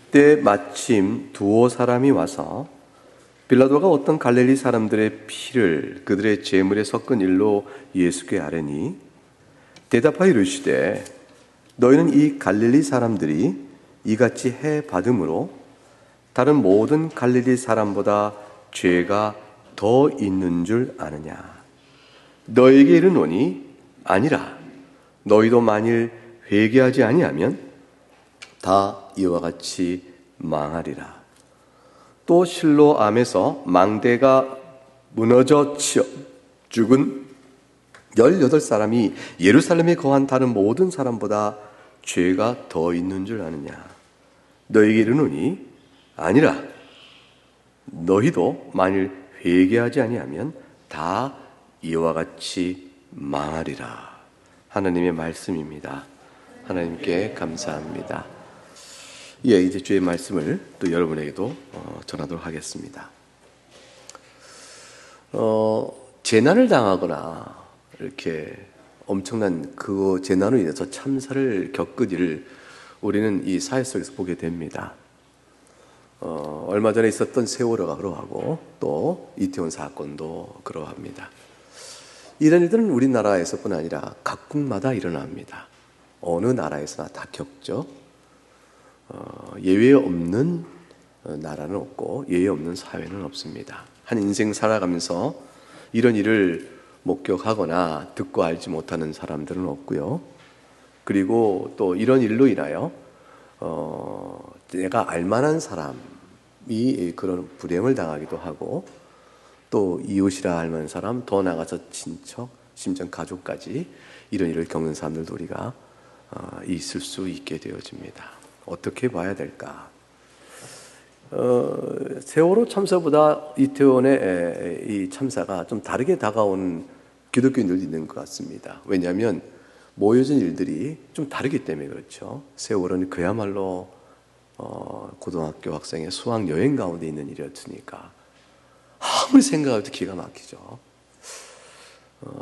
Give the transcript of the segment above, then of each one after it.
그때 마침 두어 사람이 와서 빌라도가 어떤 갈릴리 사람들의 피를 그들의 제물에 섞은 일로 예수께 아뢰니 대답하여 이르시되 너희는 이 갈릴리 사람들이 이같이 해 받음으로 다른 모든 갈릴리 사람보다 죄가 더 있는 줄 아느냐? 너희에게 이르노니 아니라. 너희도 만일 회개하지 아니하면 다 이와 같이 망하리라. 또 실로암에서 망대가 무너져 죽은 18사람이 예루살렘에 거한 다른 모든 사람보다 죄가 더 있는 줄 아느냐? 너희에게 이르노니 아니라. 너희도 만일 회개하지 아니하면 다 이와 같이 망하리라. 하나님의 말씀입니다. 하나님께 감사합니다. 이제 주의 말씀을 또 여러분에게도 전하도록 하겠습니다. 재난을 당하거나 이렇게 엄청난 그 재난으로 인해서 참사를 겪은 일을 우리는 이 사회 속에서 보게 됩니다. 얼마 전에 있었던 세월호가 그러하고 또 이태원 사건도 그러합니다. 이런 일들은 우리나라에서뿐 아니라 각국마다 일어납니다. 어느 나라에서나 다 겪죠. 예외 없는 나라는 없고 예외 없는 사회는 없습니다. 한 인생 살아가면서 이런 일을 목격하거나 듣고 알지 못하는 사람들은 없고요. 그리고 또 이런 일로 인하여 내가 알만한 사람이 그런 불행을 당하기도 하고 또 이웃이라 할 만한 사람, 더 나아가서 친척, 심지어 가족까지 이런 일을 겪는 사람들도 우리가 있을 수 있게 되어집니다. 어떻게 봐야 될까? 세월호 참사보다 이태원의 이 참사가 좀 다르게 다가온 기독교인들도 있는 것 같습니다. 왜냐하면 모여진 일들이 좀 다르기 때문에 그렇죠. 세월호는 그야말로 고등학교 학생의 수학 여행 가운데 있는 일이었으니까 아무리 생각해도 기가 막히죠.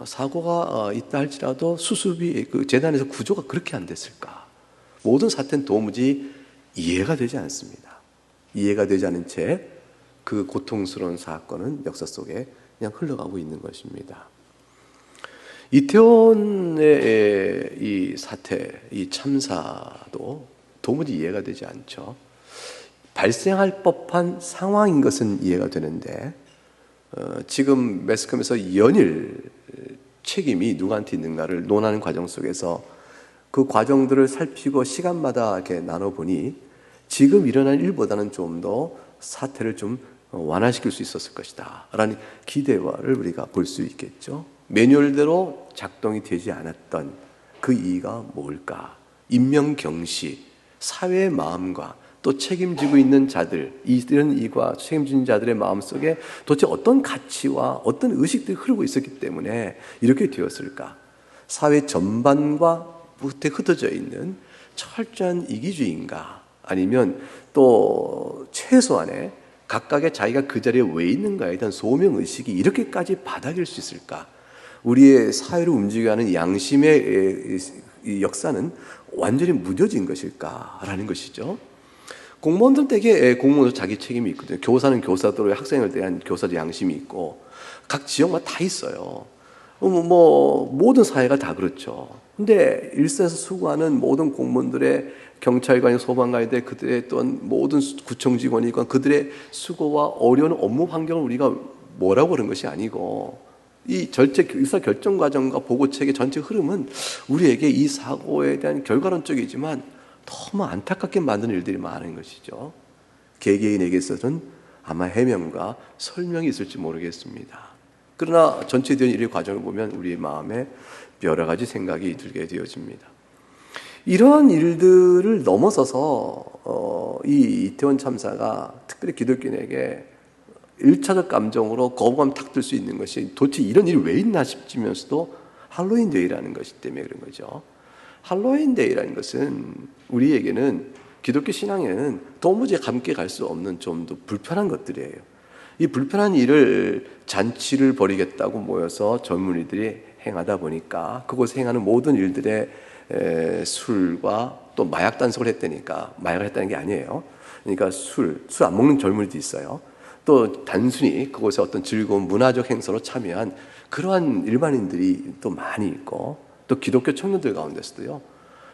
사고가 있다 할지라도 수습이 그 재단에서 구조가 그렇게 안 됐을까? 모든 사태는 도무지 이해가 되지 않습니다. 이해가 되지 않은 채 그 고통스러운 사건은 역사 속에 그냥 흘러가고 있는 것입니다. 이태원의 이 사태, 이 참사도 도무지 이해가 되지 않죠. 발생할 법한 상황인 것은 이해가 되는데 지금 매스컴에서 연일 책임이 누구한테 있는가를 논하는 과정 속에서 그 과정들을 살피고 시간마다 이렇게 나눠보니 지금 일어난 일보다는 좀 더 사태를 좀 완화시킬 수 있었을 것이다 라는 기대를 우리가 볼 수 있겠죠. 매뉴얼대로 작동이 되지 않았던 그 이유가 뭘까? 인명경시, 사회의 마음과 또 책임지고 있는 자들, 이런 이과 책임진 자들의 마음속에 도대체 어떤 가치와 어떤 의식들이 흐르고 있었기 때문에 이렇게 되었을까? 사회 전반과 끝에 흩어져 있는 철저한 이기주의인가? 아니면 또 최소한의 각각의 자기가 그 자리에 왜 있는가에 대한 소명의식이 이렇게까지 바닥일 수 있을까? 우리의 사회를 움직여 하는 양심의 역사는 완전히 무뎌진 것일까라는 것이죠. 공무원들 댁에 공무원도 자기 책임이 있거든요. 교사는 교사대로 학생에 대한 교사적 양심이 있고 각 지역마다 다 있어요. 모든 사회가 다 그렇죠. 근데 일선에서 수고하는 모든 공무원들의 경찰관이 소방관이 그들의 또한 모든 구청 직원이건 그들의 수고와 어려운 업무 환경을 우리가 뭐라고 그런 것이 아니고 이 절제 의사 결정 과정과 보고 체계 전체 흐름은 우리에게 이 사고에 대한 결과론적이지만 너무 안타깝게 만드는 일들이 많은 것이죠. 개개인에게서는 아마 해명과 설명이 있을지 모르겠습니다. 그러나 전체적인 일의 과정을 보면 우리의 마음에 여러 가지 생각이 들게 되어집니다. 이러한 일들을 넘어서서 이 이태원 참사가 특별히 기독교인에게 1차적 감정으로 거부감 탁 들 수 있는 것이 도대체 이런 일이 왜 있나 싶으면서도 할로윈 데이라는 것이 때문에 그런 거죠. 할로윈 데이라는 것은 우리에게는 기독교 신앙에는 도무지 함께 갈 수 없는 좀 더 불편한 것들이에요. 이 불편한 일을 잔치를 벌이겠다고 모여서 젊은이들이 행하다 보니까 그곳에 행하는 모든 일들의 술과 또 마약 단속을 했다니까 마약을 했다는 게 아니에요. 그러니까 술 안 먹는 젊은이도 있어요. 또 단순히 그곳에 어떤 즐거운 문화적 행사로 참여한 그러한 일반인들이 또 많이 있고, 또 기독교 청년들 가운데서도요,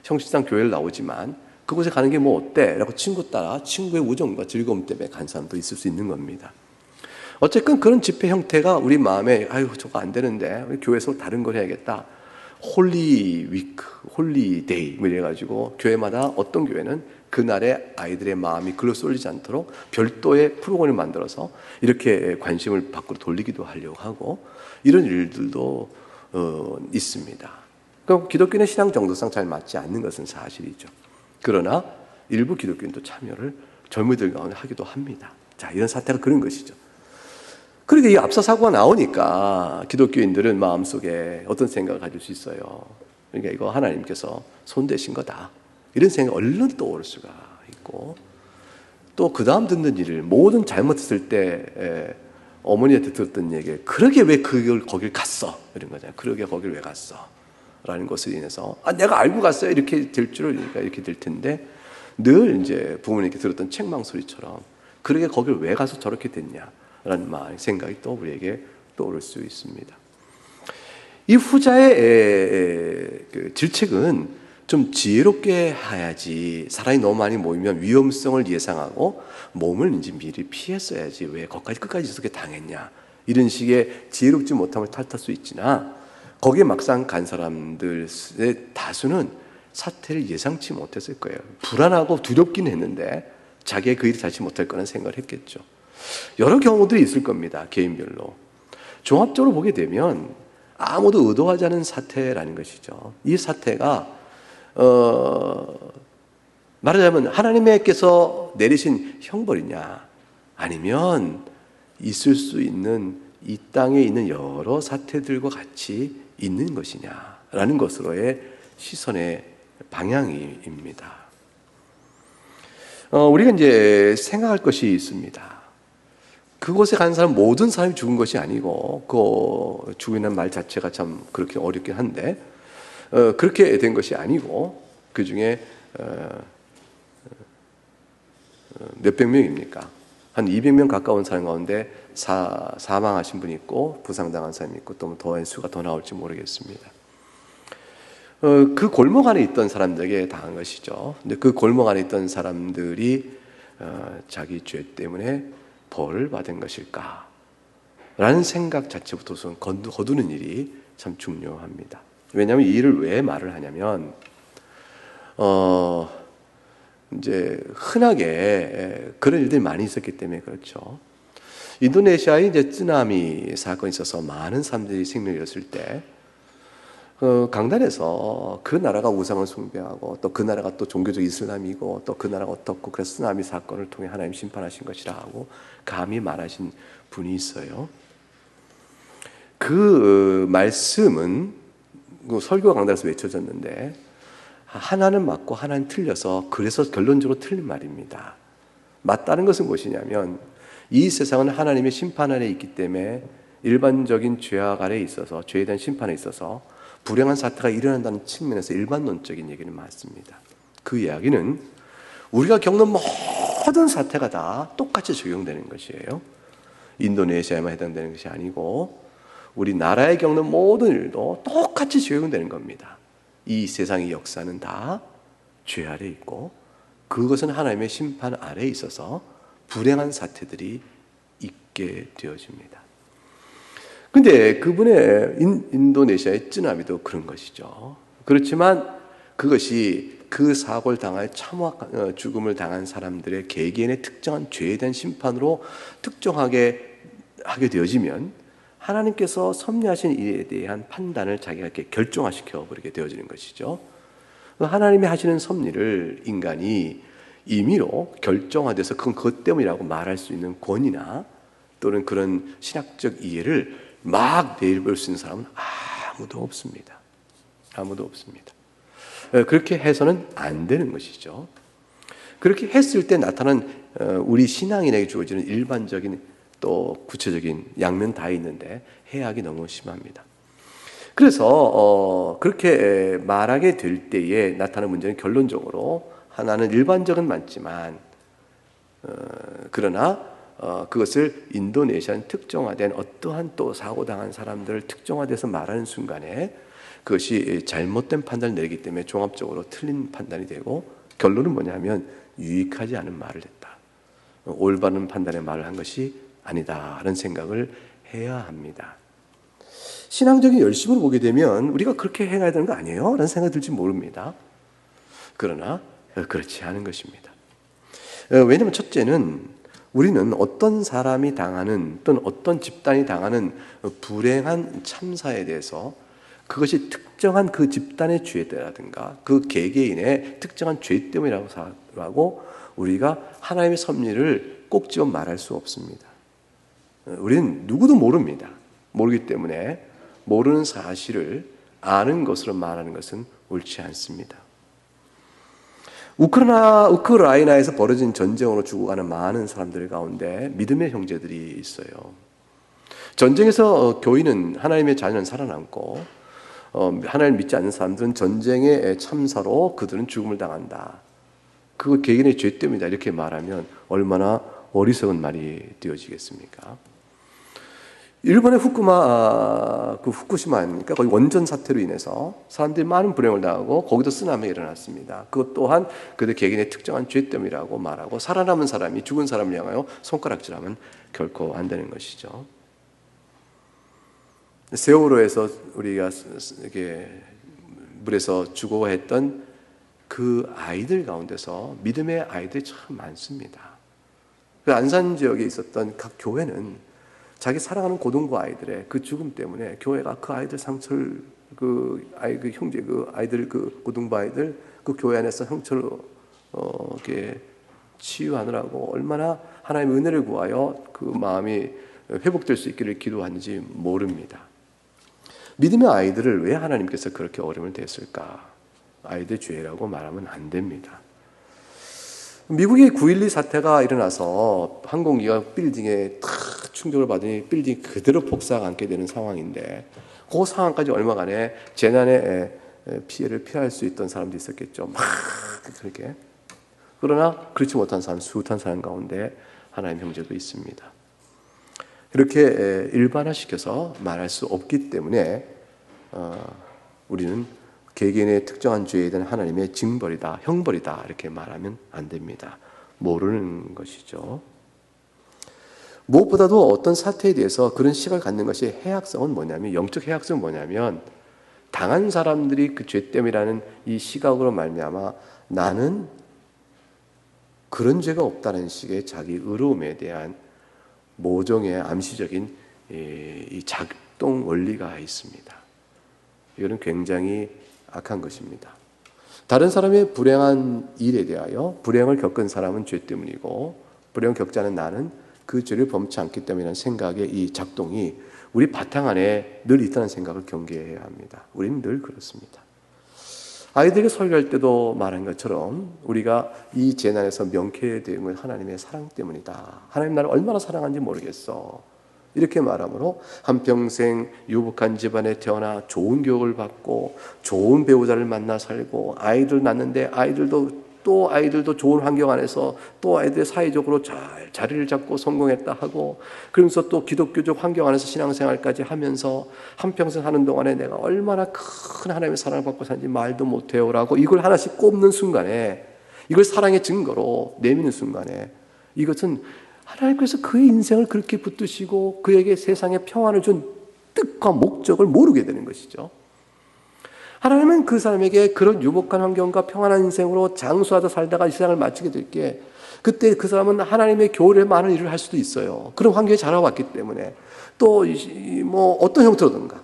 형식상 교회를 나오지만 그곳에 가는 게 뭐 어때? 라고 친구 따라 친구의 우정과 즐거움 때문에 간 사람도 있을 수 있는 겁니다. 어쨌든 그런 집회 형태가 우리 마음에 아유 저거 안 되는데 우리 교회에서 다른 걸 해야겠다. 홀리 위크, 홀리 데이 뭐 이래가지고 교회마다 어떤 교회는 그날에 아이들의 마음이 글로 쏠리지 않도록 별도의 프로그램을 만들어서 이렇게 관심을 밖으로 돌리기도 하려고 하고, 이런 일들도 있습니다. 그럼 기독교는 신앙 정도상 잘 맞지 않는 것은 사실이죠. 그러나 일부 기독교인도 참여를 젊은이들 가운데 하기도 합니다. 자, 이런 사태가 그런 것이죠. 그러니까 이 압사 사고가 나오니까 기독교인들은 마음속에 어떤 생각을 가질 수 있어요. 그러니까 이거 하나님께서 손대신 거다, 이런 생각이 얼른 떠오를 수가 있고, 또 그 다음 듣는 일을 모든 잘못했을 때 어머니한테 들었던 얘기, 그러게 왜 거길 갔어? 이런 거잖아요. 그러게 거길 왜 갔어? 라는 것을 인해서 내가 알고 갔어요, 이렇게 될 줄을, 이렇게 될 텐데, 늘 이제 부모님께 들었던 책망 소리처럼 그러게 거길 왜 가서 저렇게 됐냐 라는 생각이 또 우리에게 떠오를 수 있습니다. 이 후자의 그 질책은 좀 지혜롭게 해야지, 사람이 너무 많이 모이면 위험성을 예상하고 몸을 이제 미리 피했어야지 왜 거기까지 끝까지 저렇게 당했냐, 이런 식의 지혜롭지 못함을 탓할 수 있지나, 거기에 막상 간 사람들의 다수는 사태를 예상치 못했을 거예요. 불안하고 두렵긴 했는데 자기의 그 일을 자칫 못할 거라는 생각을 했겠죠. 여러 경우들이 있을 겁니다. 개인별로. 종합적으로 보게 되면 아무도 의도하지 않은 사태라는 것이죠. 이 사태가 말하자면 하나님께서 내리신 형벌이냐, 아니면 있을 수 있는 이 땅에 있는 여러 사태들과 같이 있는 것이냐라는 것으로의 시선의 방향입니다. 우리가 이제 생각할 것이 있습니다. 그곳에 간 사람 모든 사람이 죽은 것이 아니고, 그 죽이는 말 자체가 참 그렇게 어렵긴 한데, 그렇게 된 것이 아니고, 그 중에 몇백 명입니까? 한 200명 가까운 사람 가운데 사망하신 분이 있고 부상당한 사람이 있고, 또 더 수가 더 나올지 모르겠습니다. 그 골목 안에 있던 사람들에게 당한 것이죠. 근데 그 골목 안에 있던 사람들이 자기 죄 때문에 벌을 받은 것일까? 라는 생각 자체부터 우선 거두는 일이 참 중요합니다. 왜냐하면 이 일을 왜 말을 하냐면, 이제 흔하게 그런 일들이 많이 있었기 때문에 그렇죠. 인도네시아에 이제 쓰나미 사건이 있어서 많은 사람들이 생명을 잃었을 때, 강단에서 그 나라가 우상을 숭배하고, 또 그 나라가 또 종교적 이슬람이고, 또 그 나라가 어떻고, 그래서 쓰나미 사건을 통해 하나님 심판하신 것이라 하고 감히 말하신 분이 있어요. 그 말씀은 설교 강단에서 외쳐졌는데, 하나는 맞고 하나는 틀려서, 그래서 결론적으로 틀린 말입니다. 맞다는 것은 무엇이냐면, 이 세상은 하나님의 심판 아래 있기 때문에 일반적인 죄악 아래에 있어서, 죄에 대한 심판에 있어서 불행한 사태가 일어난다는 측면에서 일반론적인 얘기는 맞습니다. 그 이야기는 우리가 겪는 모든 사태가 다 똑같이 적용되는 것이에요. 인도네시아에만 해당되는 것이 아니고 우리나라에 겪는 모든 일도 똑같이 적용되는 겁니다. 이 세상의 역사는 다 죄 아래 있고, 그것은 하나님의 심판 아래에 있어서 불행한 사태들이 있게 되어집니다. 근데 그분의 인도네시아의 쓰나미도 그런 것이죠. 그렇지만 그것이 그 사고를 당하여 죽음을 당한 사람들의 개개인의 특정한 죄에 대한 심판으로 특정하게 하게 되어지면, 하나님께서 섭리하신 일에 대한 판단을 자기가 이렇게 결정화시켜 버리게 되어지는 것이죠. 하나님이 하시는 섭리를 인간이 임의로 결정화돼서 그건 그것 때문이라고 말할 수 있는 권위나 또는 그런 신학적 이해를 막 내볼 수 있는 사람은 아무도 없습니다. 아무도 없습니다. 그렇게 해서는 안 되는 것이죠. 그렇게 했을 때 나타난 우리 신앙인에게 주어지는 일반적인 또 구체적인 양면 다 있는데 해악이 너무 심합니다. 그래서 그렇게 말하게 될 때에 나타나는 문제는 결론적으로 하나는 일반적은 맞지만 그러나 그것을 인도네시안 특정화된 어떠한 또 사고당한 사람들을 특정화돼서 말하는 순간에 그것이 잘못된 판단을 내기 때문에 종합적으로 틀린 판단이 되고 결론은 뭐냐면 유익하지 않은 말을 했다. 올바른 판단의 말을 한 것이 아니다라는 생각을 해야 합니다. 신앙적인 열심을 보게 되면 우리가 그렇게 행해야 되는 거 아니에요? 라는 생각이 들지 모릅니다. 그러나 그렇지 않은 것입니다. 왜냐하면 첫째는 우리는 어떤 사람이 당하는 또는 어떤 집단이 당하는 불행한 참사에 대해서 그것이 특정한 그 집단의 죄라든가 그 개개인의 특정한 죄 때문이라고 하고 우리가 하나님의 섭리를 꼭 집어 말할 수 없습니다. 우리는 누구도 모릅니다. 모르기 때문에 모르는 사실을 아는 것으로 말하는 것은 옳지 않습니다. 우크라이나에서 벌어진 전쟁으로 죽어가는 많은 사람들 가운데 믿음의 형제들이 있어요. 전쟁에서 교인은 하나님의 자녀는 살아남고 하나님을 믿지 않는 사람들은 전쟁의 참사로 그들은 죽음을 당한다. 그거 개인의 죄 때문이다. 이렇게 말하면 얼마나 어리석은 말이 되어지겠습니까? 일본의 후쿠시마니까 거기 원전 사태로 인해서 사람들이 많은 불행을 당하고 거기도 쓰나미가 일어났습니다. 그것 또한 그들 개개인의 특정한 죄 때문이라고 말하고 살아남은 사람이 죽은 사람을 향하여 손가락질하면 결코 안 되는 것이죠. 세월호에서 우리가 이렇게 물에서 죽어했던 그 아이들 가운데서 믿음의 아이들이 참 많습니다. 그 안산 지역에 있었던 각 교회는 자기 사랑하는 고등부 아이들의 그 죽음 때문에 교회가 그 아이들 상처를 그 형제 그 아이들 그 고등부 아이들 그 교회 안에서 상처를 이렇게 치유하느라고 얼마나 하나님의 은혜를 구하여 그 마음이 회복될 수 있기를 기도하는지 모릅니다. 믿음의 아이들을 왜 하나님께서 그렇게 어려움을 댔을까? 아이들 죄라고 말하면 안 됩니다. 미국의 9.12 사태가 일어나서 항공기가 빌딩에 탁 충격을 받으니 빌딩이 그대로 폭삭 앉게 되는 상황인데 그 상황까지 얼마간에 재난의 피해를 피할 수 있던 사람도 있었겠죠. 막 그렇게. 그러나 그렇지 못한 사람, 숱한 사람 가운데 하나님 형제도 있습니다. 이렇게 일반화시켜서 말할 수 없기 때문에 우리는 개개인의 특정한 죄에 대한 하나님의 징벌이다, 형벌이다 이렇게 말하면 안 됩니다. 모르는 것이죠. 무엇보다도 어떤 사태에 대해서 그런 시각을 갖는 것이 해악성은 뭐냐면 영적 해악성은 뭐냐면 당한 사람들이 그 죄 때문이라는 이 시각으로 말미암아 나는 그런 죄가 없다는 식의 자기 의로움에 대한 모종의 암시적인 이 작동 원리가 있습니다. 이거는 굉장히 악한 것입니다. 다른 사람의 불행한 일에 대하여 불행을 겪은 사람은 죄 때문이고 불행을 겪지 않은 나는 그 죄를 범치 않기 때문이라는 생각의 이 작동이 우리 바탕 안에 늘 있다는 생각을 경계해야 합니다. 우리는 늘 그렇습니다. 아이들에게 설교할 때도 말한 것처럼 우리가 이 재난에서 명쾌되는 건 하나님의 사랑 때문이다. 하나님 나를 얼마나 사랑하는지 모르겠어. 이렇게 말하므로 한평생 유복한 집안에 태어나 좋은 교육을 받고 좋은 배우자를 만나 살고 아이들 낳는데 아이들도 좋은 환경 안에서 또 아이들 사회적으로 잘 자리를 잡고 성공했다 하고 그러면서 또 기독교적 환경 안에서 신앙생활까지 하면서 한평생 하는 동안에 내가 얼마나 큰 하나님의 사랑을 받고 사는지 말도 못해요라고 이걸 하나씩 꼽는 순간에 이걸 사랑의 증거로 내미는 순간에 이것은 하나님께서 그의 인생을 그렇게 붙드시고 그에게 세상에 평안을 준 뜻과 목적을 모르게 되는 것이죠. 하나님은 그 사람에게 그런 유복한 환경과 평안한 인생으로 장수하다 살다가 이 세상을 마치게 될 게 그때 그 사람은 하나님의 교회에 많은 일을 할 수도 있어요. 그런 환경에 자라왔기 때문에 또 뭐 어떤 형태로든가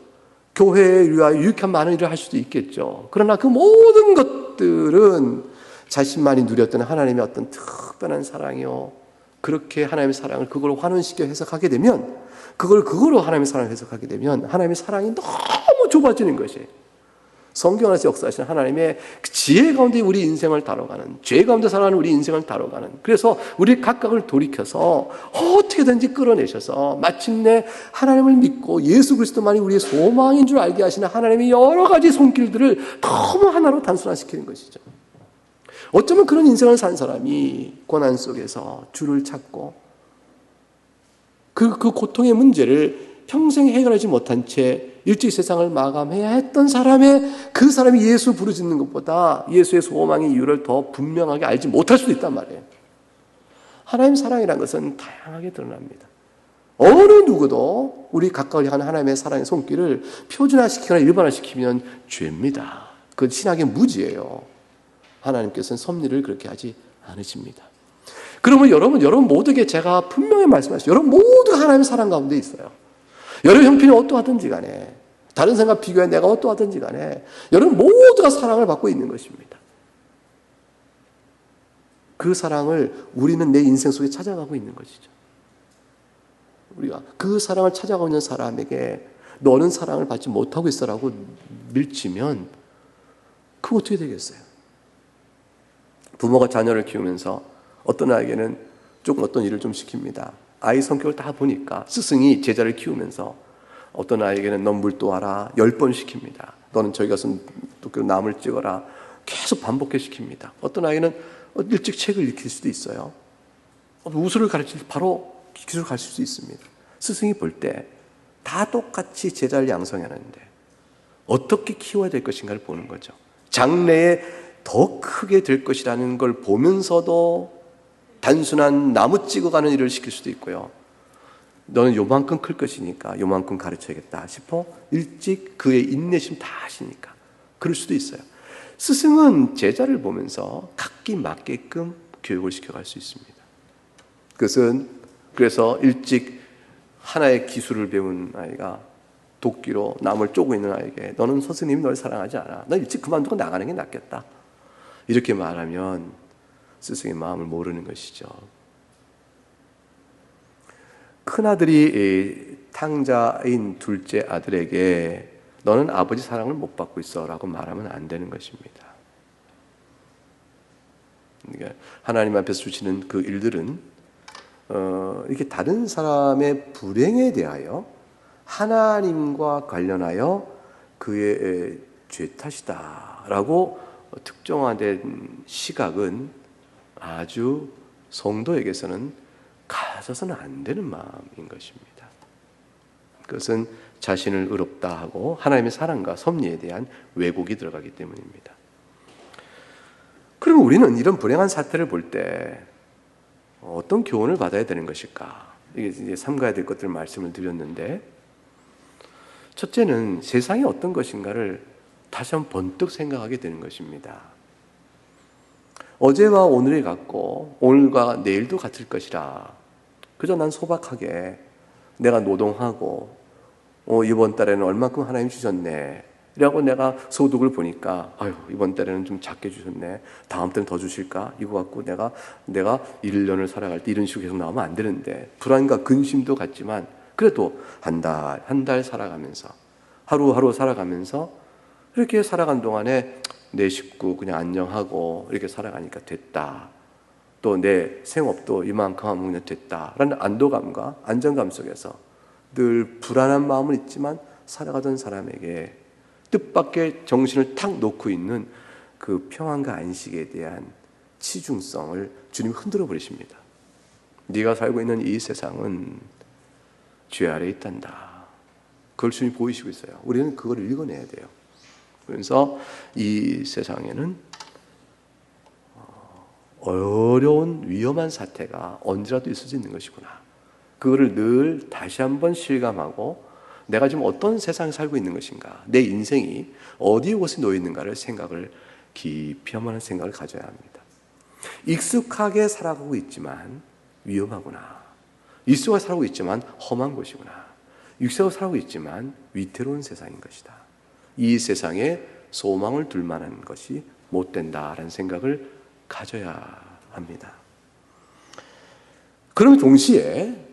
교회에 위하여 유익한 많은 일을 할 수도 있겠죠. 그러나 그 모든 것들은 자신만이 누렸던 하나님의 어떤 특별한 사랑이요. 그렇게 하나님의 사랑을 그걸로 환원시켜 해석하게 되면 그걸로 하나님의 사랑을 해석하게 되면 하나님의 사랑이 너무 좁아지는 것이에요. 성경 안에서 역사하시는 하나님의 그 지혜 가운데 우리 인생을 다뤄가는, 죄 가운데 살아가는 우리 인생을 다뤄가는, 그래서 우리 각각을 돌이켜서 어떻게든지 끌어내셔서 마침내 하나님을 믿고 예수 그리스도만이 우리의 소망인 줄 알게 하시는 하나님의 여러 가지 손길들을 너무 하나로 단순화시키는 것이죠. 어쩌면 그런 인생을 산 사람이 고난 속에서 주를 찾고 그 고통의 문제를 평생 해결하지 못한 채 일찍 세상을 마감해야 했던 그 사람이 예수 부르짖는 것보다 예수의 소망의 이유를 더 분명하게 알지 못할 수도 있단 말이에요. 하나님 사랑이라는 것은 다양하게 드러납니다. 어느 누구도 우리 가까이 하는 하나님의 사랑의 손길을 표준화시키거나 일반화시키면 죄입니다. 그건 신학의 무지예요. 하나님께서는 섭리를 그렇게 하지 않으십니다. 그러면 여러분 모두에게 제가 분명히 말씀하시죠. 여러분 모두 하나님의 사랑 가운데 있어요. 여러분 형편이 어떠하든지 간에, 다른 생각 비교해 내가 어떠하든지 간에 여러분 모두가 사랑을 받고 있는 것입니다. 그 사랑을 우리는 내 인생 속에 찾아가고 있는 것이죠. 우리가 그 사랑을 찾아가고 있는 사람에게 너는 사랑을 받지 못하고 있어라고 밀치면 그거 어떻게 되겠어요? 부모가 자녀를 키우면서 어떤 아이에게는 조금 어떤 일을 좀 시킵니다. 아이 성격을 다 보니까 스승이 제자를 키우면서 어떤 아이에게는 넌 물도와라 10번 시킵니다. 너는 저기 가서 나무를 찍어라 계속 반복해 시킵니다. 어떤 아이는 일찍 책을 읽힐 수도 있어요. 우수를 가르칠 바로 기술을 가르칠 수 있습니다. 스승이 볼 때 다 똑같이 제자를 양성하는데 어떻게 키워야 될 것인가를 보는 거죠. 장래에 더 크게 될 것이라는 걸 보면서도 단순한 나무 찍어가는 일을 시킬 수도 있고요. 너는 요만큼 클 것이니까 요만큼 가르쳐야겠다 싶어 일찍 그의 인내심 다 아시니까 그럴 수도 있어요. 스승은 제자를 보면서 각기 맞게끔 교육을 시켜갈 수 있습니다. 그것은 그래서 일찍 하나의 기술을 배운 아이가 도끼로 나무를 쪼고 있는 아이에게 너는 스승님이 널 사랑하지 않아. 너 일찍 그만두고 나가는 게 낫겠다. 이렇게 말하면 스승의 마음을 모르는 것이죠. 큰아들이 탕자인 둘째 아들에게 너는 아버지 사랑을 못 받고 있어 라고 말하면 안 되는 것입니다. 그러니까 하나님 앞에서 주시는 그 일들은 이렇게 다른 사람의 불행에 대하여 하나님과 관련하여 그의 죄 탓이다라고 특정화된 시각은 아주 성도에게서는 가져서는 안 되는 마음인 것입니다. 그것은 자신을 의롭다 하고 하나님의 사랑과 섭리에 대한 왜곡이 들어가기 때문입니다. 그럼 우리는 이런 불행한 사태를 볼 때 어떤 교훈을 받아야 되는 것일까? 이게 이제 삼가야 될 것들 말씀을 드렸는데, 첫째는 세상이 어떤 것인가를 다시 한번 번뜩 생각하게 되는 것입니다. 어제와 오늘이 같고 오늘과 내일도 같을 것이라 그저 난 소박하게 내가 노동하고 이번 달에는 얼마큼 하나님 주셨네 라고 내가 소득을 보니까 아유 이번 달에는 좀 작게 주셨네 다음 달은 더 주실까 이거 갖고 내가 1년을 살아갈 때 이런 식으로 계속 나오면 안 되는데 불안과 근심도 같지만 그래도 한 달 살아가면서 하루하루 살아가면서 이렇게 살아간 동안에 내 식구 그냥 안녕하고 이렇게 살아가니까 됐다. 또 내 생업도 이만큼 하면 됐다라는 안도감과 안정감 속에서 늘 불안한 마음은 있지만 살아가던 사람에게 뜻밖의 정신을 탁 놓고 있는 그 평안과 안식에 대한 치중성을 주님이 흔들어 버리십니다. 네가 살고 있는 이 세상은 죄 아래에 있단다. 그걸 주님이 보이시고 있어요. 우리는 그걸 읽어내야 돼요. 그래서 이 세상에는 어려운 위험한 사태가 언제라도 있을 수 있는 것이구나. 그거를 늘 다시 한번 실감하고 내가 지금 어떤 세상에 살고 있는 것인가, 내 인생이 어디 곳에 놓여 있는가를 생각을 깊이 한번 생각을 가져야 합니다. 익숙하게 살아가고 있지만 위험하구나. 익숙하게 살아가고 있지만 험한 곳이구나. 익숙하게 살아가고 있지만 위태로운 세상인 것이다. 이 세상에 소망을 둘 만한 것이 못 된다라는 생각을 가져야 합니다. 그럼 동시에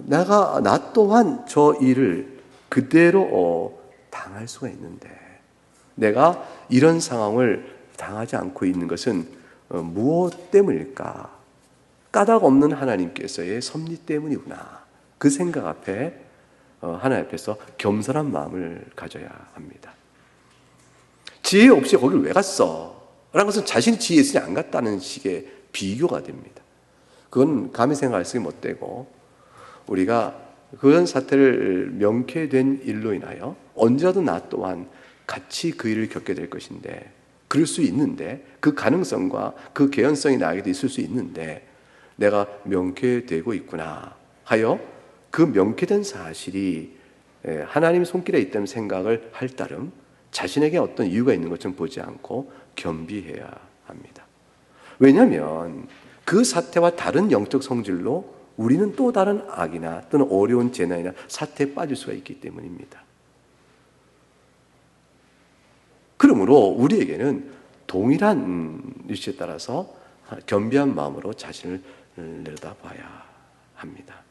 나 또한 저 일을 그대로 당할 수가 있는데 내가 이런 상황을 당하지 않고 있는 것은 무엇 때문일까? 까닭 없는 하나님께서의 섭리 때문이구나. 그 생각 앞에 하나님 앞에서 겸손한 마음을 가져야 합니다. 지혜 없이 거길 왜 갔어? 라는 것은 자신이 지혜 있으니 안 갔다는 식의 비교가 됩니다. 그건 감히 생각할 수 못되고, 우리가 그런 사태를 명쾌된 일로 인하여 언제라도 나 또한 같이 그 일을 겪게 될 것인데, 그럴 수 있는데, 그 가능성과 그 개연성이 나에게도 있을 수 있는데, 내가 명쾌되고 있구나 하여 그 명쾌된 사실이 하나님의 손길에 있다는 생각을 할 따름 자신에게 어떤 이유가 있는 것처럼 보지 않고 겸비해야 합니다. 왜냐하면 그 사태와 다른 영적 성질로 우리는 또 다른 악이나 또는 어려운 재난이나 사태에 빠질 수가 있기 때문입니다. 그러므로 우리에게는 동일한 위치에 따라서 겸비한 마음으로 자신을 내려다봐야 합니다.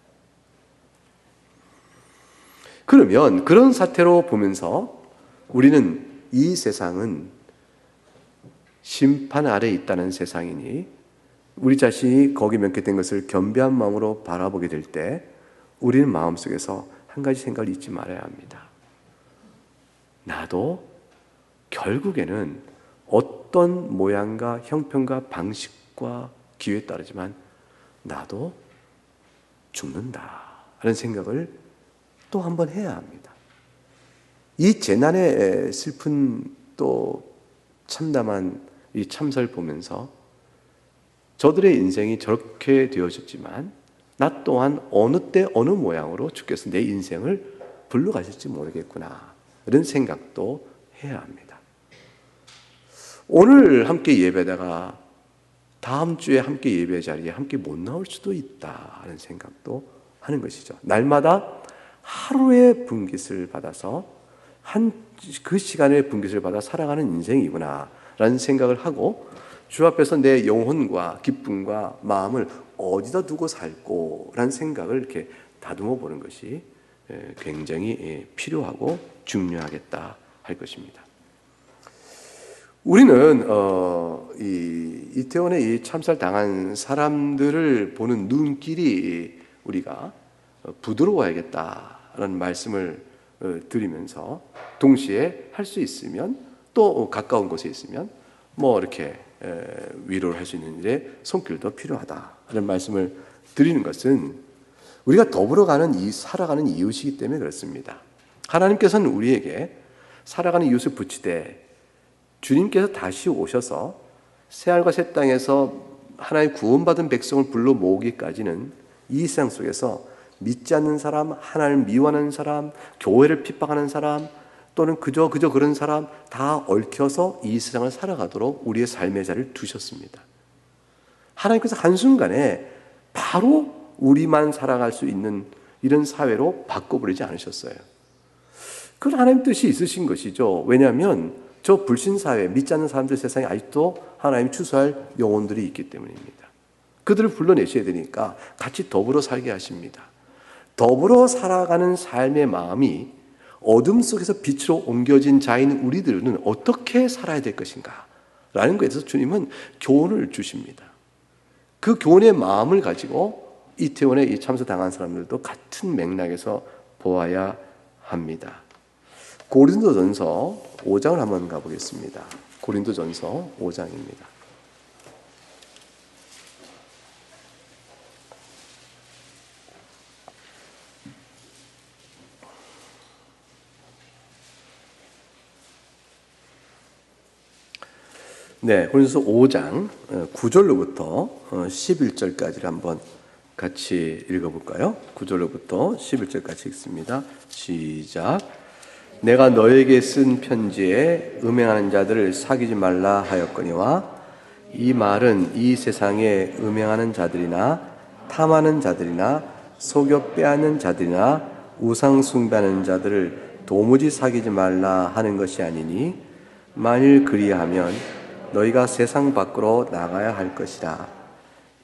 그러면 그런 사태로 보면서 우리는 이 세상은 심판 아래에 있다는 세상이니 우리 자신이 거기 명쾌된 것을 겸비한 마음으로 바라보게 될 때 우리는 마음속에서 한 가지 생각을 잊지 말아야 합니다. 나도 결국에는 어떤 모양과 형편과 방식과 기회에 따르지만 나도 죽는다라는 생각을 또 한 번 해야 합니다. 이 재난의 슬픈 또 참담한 이 참사를 보면서 저들의 인생이 저렇게 되어졌지만 나 또한 어느 때 어느 모양으로 주께서 내 인생을 불러가실지 모르겠구나, 이런 생각도 해야 합니다. 오늘 함께 예배다가 다음 주에 함께 예배 자리에 함께 못 나올 수도 있다는 생각도 하는 것이죠. 날마다 하루의 분깃을 받아서 그 시간의 분깃을 받아 살아가는 인생이구나 라는 생각을 하고, 주 앞에서 내 영혼과 기쁨과 마음을 어디다 두고 살고 라는 생각을 이렇게 다듬어 보는 것이 굉장히 필요하고 중요하겠다 할 것입니다. 우리는 이태원에 이 참사를 당한 사람들을 보는 눈길이 우리가 부드러워야겠다라는 말씀을 드리면서, 동시에 할 수 있으면 또 가까운 곳에 있으면 뭐 이렇게 위로를 할 수 있는 일에 손길도 필요하다라는 말씀을 드리는 것은 우리가 더불어 살아가는 이웃이기 때문에 그렇습니다. 하나님께서는 우리에게 살아가는 이웃을 붙이되 주님께서 다시 오셔서 새하늘과 새 땅에서 하나님 구원받은 백성을 불러 모으기까지는 이 세상 속에서 믿지 않는 사람, 하나님을 미워하는 사람, 교회를 핍박하는 사람, 또는 그저 그런 사람 다 얽혀서 이 세상을 살아가도록 우리의 삶의 자리를 두셨습니다. 하나님께서 한순간에 바로 우리만 살아갈 수 있는 이런 사회로 바꿔버리지 않으셨어요. 그건 하나님 뜻이 있으신 것이죠. 왜냐하면 저 불신사회, 믿지 않는 사람들 세상에 아직도 하나님 추수할 영혼들이 있기 때문입니다. 그들을 불러내셔야 되니까 같이 더불어 살게 하십니다. 더불어 살아가는 삶의 마음이 어둠 속에서 빛으로 옮겨진 자인 우리들은 어떻게 살아야 될 것인가 라는 것에 대해서 주님은 교훈을 주십니다. 그 교훈의 마음을 가지고 이태원에 이 참사 당한 사람들도 같은 맥락에서 보아야 합니다. 고린도전서 5장을 한번 가보겠습니다. 고린도전서 5장입니다. 네, 고린도서 5장 9절로부터 11절까지를 한번 같이 읽어볼까요? 9절로부터 11절까지 읽습니다. 시작. 내가 너에게 쓴 편지에 음행하는 자들을 사귀지 말라 하였거니와 이 말은 이 세상에 음행하는 자들이나 탐하는 자들이나 속여 빼앗는 자들이나 우상 숭배하는 자들을 도무지 사귀지 말라 하는 것이 아니니 만일 그리하면 너희가 세상 밖으로 나가야 할 것이라.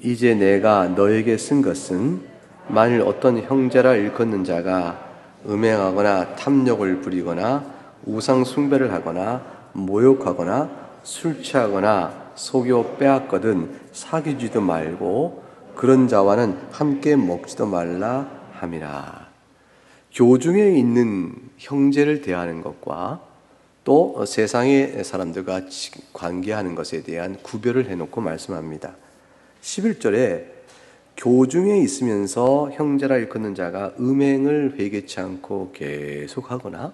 이제 내가 너에게 쓴 것은 만일 어떤 형제라 일컫는 자가 음행하거나 탐욕을 부리거나 우상 숭배를 하거나 모욕하거나 술 취하거나 속여 빼앗거든 사귀지도 말고 그런 자와는 함께 먹지도 말라 함이라. 교중에 있는 형제를 대하는 것과 또 세상의 사람들과 관계하는 것에 대한 구별을 해놓고 말씀합니다. 11절에 교중에 있으면서 형제라 일컫는 자가 음행을 회개치 않고 계속하거나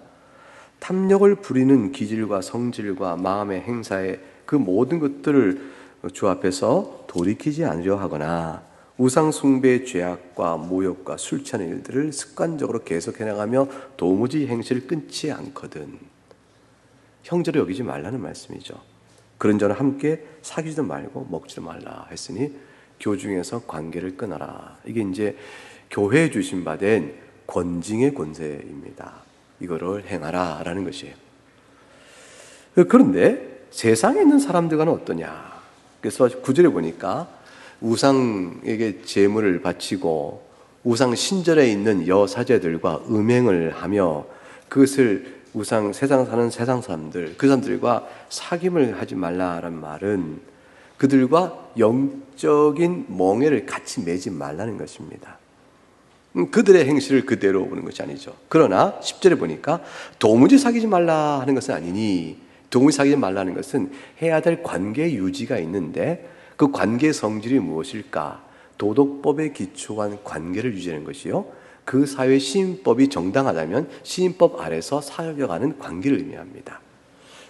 탐욕을 부리는 기질과 성질과 마음의 행사에 그 모든 것들을 주 앞에서 돌이키지 않으려 하거나 우상 숭배의 죄악과 모욕과 술 취하는 일들을 습관적으로 계속해 나가며 도무지 행실을 끊지 않거든 형제로 여기지 말라는 말씀이죠. 그런 자는 함께 사귀지도 말고 먹지도 말라 했으니 교중에서 관계를 끊어라. 이게 이제 교회에 주신 바 된 권징의 권세입니다. 이거를 행하라 라는 것이에요. 그런데 세상에 있는 사람들과는 어떠냐. 그래서 9절에 보니까 우상에게 제물을 바치고 우상 신전에 있는 여사제들과 음행을 하며 그것을 우상 세상 사는 세상 사람들 그 사람들과 사귐을 하지 말라라는 말은 그들과 영적인 멍에를 같이 매지 말라는 것입니다. 그들의 행실을 그대로 보는 것이 아니죠. 그러나 10절에 보니까 도무지 사귀지 말라 하는 것은 아니니 도무지 사귀지 말라는 것은 해야 될 관계 유지가 있는데 그 관계의 성질이 무엇일까? 도덕법에 기초한 관계를 유지하는 것이요. 그 사회 시인법이 정당하다면 시인법 아래서 살아가는 관계를 의미합니다.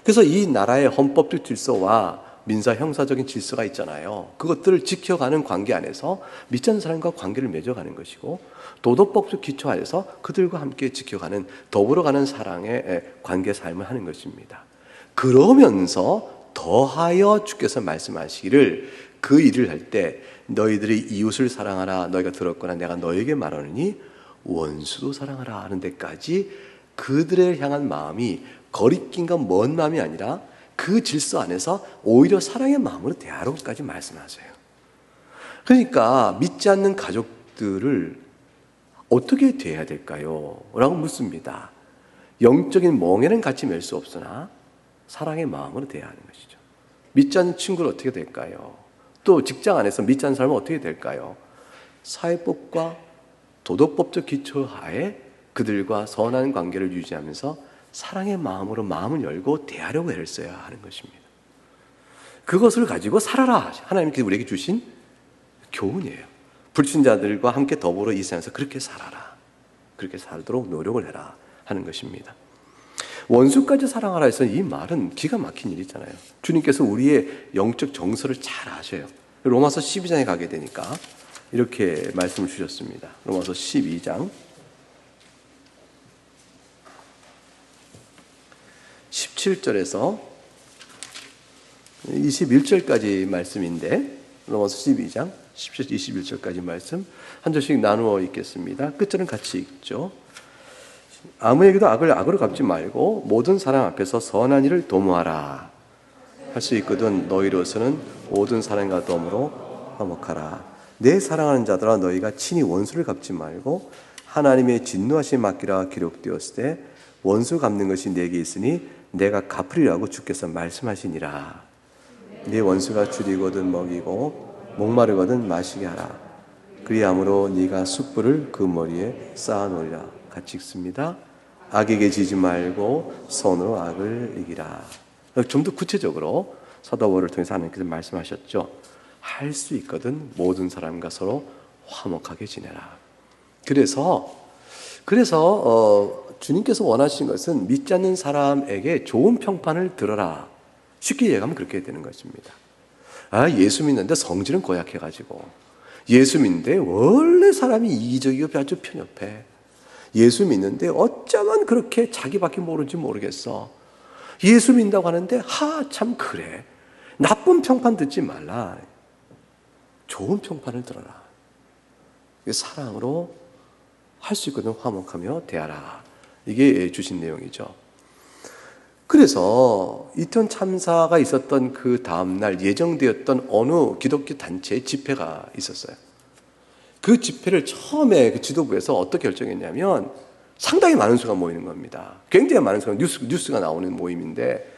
그래서 이 나라의 헌법적 질서와 민사 형사적인 질서가 있잖아요. 그것들을 지켜가는 관계 안에서 믿지 않는 사람과 관계를 맺어가는 것이고 도덕법적 기초 아래서 그들과 함께 지켜가는 더불어가는 사랑의 관계 삶을 하는 것입니다. 그러면서 더하여 주께서 말씀하시기를 그 일을 할 때 너희들이 이웃을 사랑하라 너희가 들었거나 내가 너에게 말하느니 원수도 사랑하라 하는 데까지 그들을 향한 마음이 거리낌과 먼 마음이 아니라 그 질서 안에서 오히려 사랑의 마음으로 대하라고까지 말씀하세요. 그러니까 믿지 않는 가족들을 어떻게 대해야 될까요? 라고 묻습니다. 영적인 멍에는 같이 맬 수 없으나 사랑의 마음으로 대해야 하는 것이죠. 믿지 않는 친구를 어떻게 될까요? 또 직장 안에서 믿지 않는 사람은 어떻게 될까요? 사회법과 도덕법적 기초 하에 그들과 선한 관계를 유지하면서 사랑의 마음으로 마음을 열고 대하려고 애를 써야 하는 것입니다. 그것을 가지고 살아라. 하나님께서 우리에게 주신 교훈이에요. 불신자들과 함께 더불어 이 세상에서 그렇게 살아라. 그렇게 살도록 노력을 해라 하는 것입니다. 원수까지 사랑하라 해서 이 말은 기가 막힌 일이잖아요. 주님께서 우리의 영적 정서를 잘 아셔요. 로마서 12장에 가게 되니까 이렇게 말씀을 주셨습니다. 로마서 12장 17절에서 21절까지 말씀인데 로마서 12장 17절 21절까지 말씀 한 절씩 나누어 읽겠습니다. 끝절은 같이 읽죠. 아무에게도 악을 악으로 갚지 말고 모든 사람 앞에서 선한 일을 도모하라. 할 수 있거든 너희로서는 모든 사람과 도모로 화목하라. 내 사랑하는 자들아 너희가 친히 원수를 갚지 말고 하나님의 진노하심 맡기라 기록되었을 때 원수 갚는 것이 내게 있으니 내가 갚으리라고 주께서 말씀하시니라. 네 원수가 줄이거든 먹이고 목마르거든 마시게 하라. 그리함으로 네가 숯불을 그 머리에 쌓아놓으리라. 같이 읽습니다. 악에게 지지 말고 손으로 악을 이기라. 좀 더 구체적으로 사도 바울을 통해서 하나님께서 말씀하셨죠. 할 수 있거든 모든 사람과 서로 화목하게 지내라. 그래서 주님께서 원하시는 것은 믿지 않는 사람에게 좋은 평판을 들어라. 쉽게 얘기하면 그렇게 되는 것입니다. 예수 믿는데 성질은 고약해가지고 예수 믿는데 원래 사람이 이기적이고 아주 편협해. 예수 믿는데 어쩌면 그렇게 자기밖에 모르는지 모르겠어. 예수 믿는다고 하는데 참 그래. 나쁜 평판 듣지 말라. 좋은 평판을 들어라. 사랑으로 할 수 있거든 화목하며 대하라. 이게 주신 내용이죠. 그래서 이태원 참사가 있었던 그 다음날 예정되었던 어느 기독교 단체의 집회가 있었어요. 그 집회를 처음에 그 지도부에서 어떻게 결정했냐면 상당히 많은 수가 모이는 겁니다. 굉장히 많은 수가 뉴스가 나오는 모임인데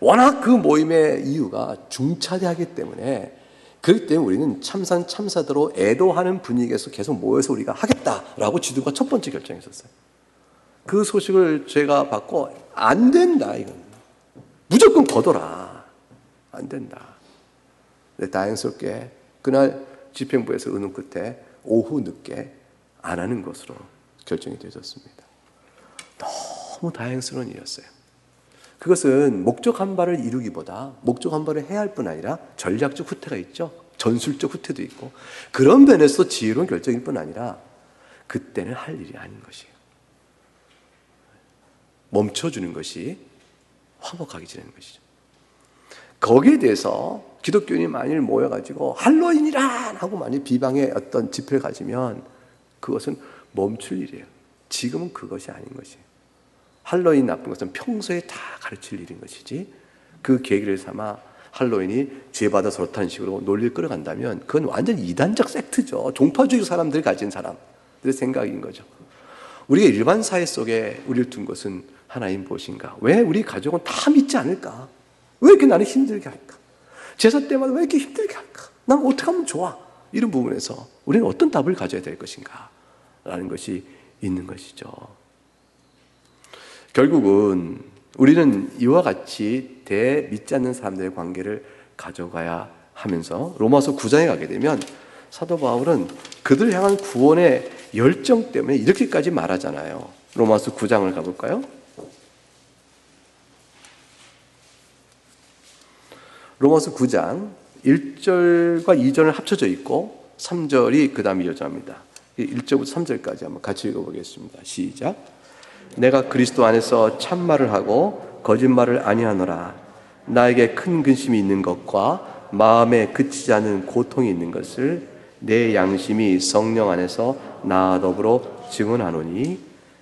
워낙 그 모임의 이유가 중차대하기 때문에, 그렇기 때문에 우리는 참사대로 애도하는 분위기에서 계속 모여서 우리가 하겠다라고 지도가 첫 번째 결정했었어요. 그 소식을 제가 받고 안 된다, 이건 무조건 거둬라, 안 된다. 근데 다행스럽게 그날 집행부에서 의논 끝에 오후 늦게 안 하는 것으로 결정이 되었습니다. 너무 다행스러운 일이었어요. 그것은 목적한 바를 이루기보다 목적한 바를 해야 할 뿐 아니라 전략적 후퇴가 있죠. 전술적 후퇴도 있고, 그런 면에서 지혜로운 결정일 뿐 아니라 그때는 할 일이 아닌 것이에요. 멈춰주는 것이 화목하게 지내는 것이죠. 거기에 대해서 기독교인이 만일 모여가지고 할로윈이란 하고 만일 비방의 어떤 집회를 가지면 그것은 멈출 일이에요. 지금은 그것이 아닌 것이에요. 할로윈 나쁜 것은 평소에 다 가르칠 일인 것이지, 그 계기를 삼아 할로윈이 죄받아서 그렇다는 식으로 논리를 끌어간다면 그건 완전 이단적 섹트죠. 종파주의 사람들이 가진 사람들의 생각인 거죠. 우리가 일반 사회 속에 우리를 둔 것은 하나님 무엇인가? 왜 우리 가족은 다 믿지 않을까? 왜 이렇게 나를 힘들게 할까? 제사 때마다 왜 이렇게 힘들게 할까? 난 어떻게 하면 좋아? 이런 부분에서 우리는 어떤 답을 가져야 될 것인가? 라는 것이 있는 것이죠. 결국은 우리는 이와 같이 믿지 않는 사람들의 관계를 가져가야 하면서 로마서 9장에 가게 되면 사도 바울은 그들을 향한 구원의 열정 때문에 이렇게까지 말하잖아요. 로마서 9장을 가볼까요? 로마서 9장 1절과 2절은 합쳐져 있고 3절이 그 다음 이어집니다. 1절부터 3절까지 한번 같이 읽어보겠습니다. 시작. 내가 그리스도 안에서 참말을 하고 거짓말을 아니하노라. 나에게 큰 근심이 있는 것과 마음에 그치지 않는 고통이 있는 것을 내 양심이 성령 안에서 나와 더불어 증언하노니,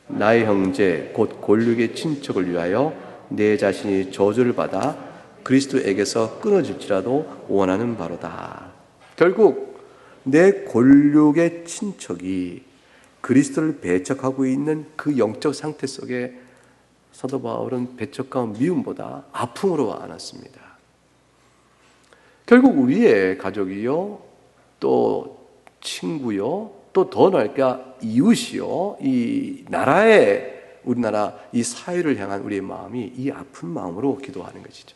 나의 형제 곧 골육의 친척을 위하여 내 자신이 저주를 받아 그리스도에게서 끊어질지라도 원하는 바로다. 결국 내 골육의 친척이 그리스도를 배척하고 있는 그 영적 상태 속에 사도 바울은 배척과 미움보다 아픔으로 안았습니다. 결국 우리의 가족이요, 또 친구요, 또 더 넓게 이웃이요, 이 나라의, 우리나라 이 사회를 향한 우리의 마음이 이 아픈 마음으로 기도하는 것이죠.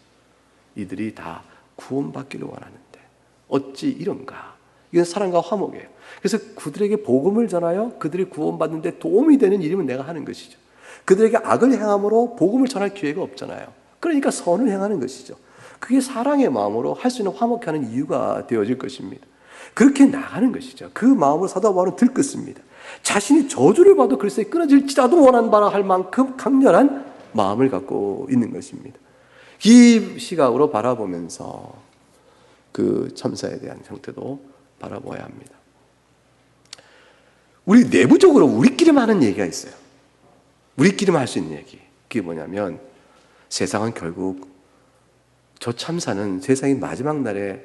이들이 다 구원받기를 원하는데 어찌 이런가? 이건 사랑과 화목이에요. 그래서 그들에게 복음을 전하여 그들이 구원받는 데 도움이 되는 일이면 내가 하는 것이죠. 그들에게 악을 행함으로 복음을 전할 기회가 없잖아요. 그러니까 선을 행하는 것이죠. 그게 사랑의 마음으로 할 수 있는 화목케 하는 이유가 되어질 것입니다. 그렇게 나가는 것이죠. 그 마음으로 사도 바울은 들끓습니다. 자신이 저주를 받아 그리스도에 끊어질지라도 원하는 바라 할 만큼 강렬한 마음을 갖고 있는 것입니다. 이 시각으로 바라보면서 그 참사에 대한 형태도 바라봐야 합니다. 우리 내부적으로 우리끼리만 하는 얘기가 있어요. 우리끼리만 할 수 있는 얘기. 그게 뭐냐면, 세상은 결국 저 참사는 세상의 마지막 날에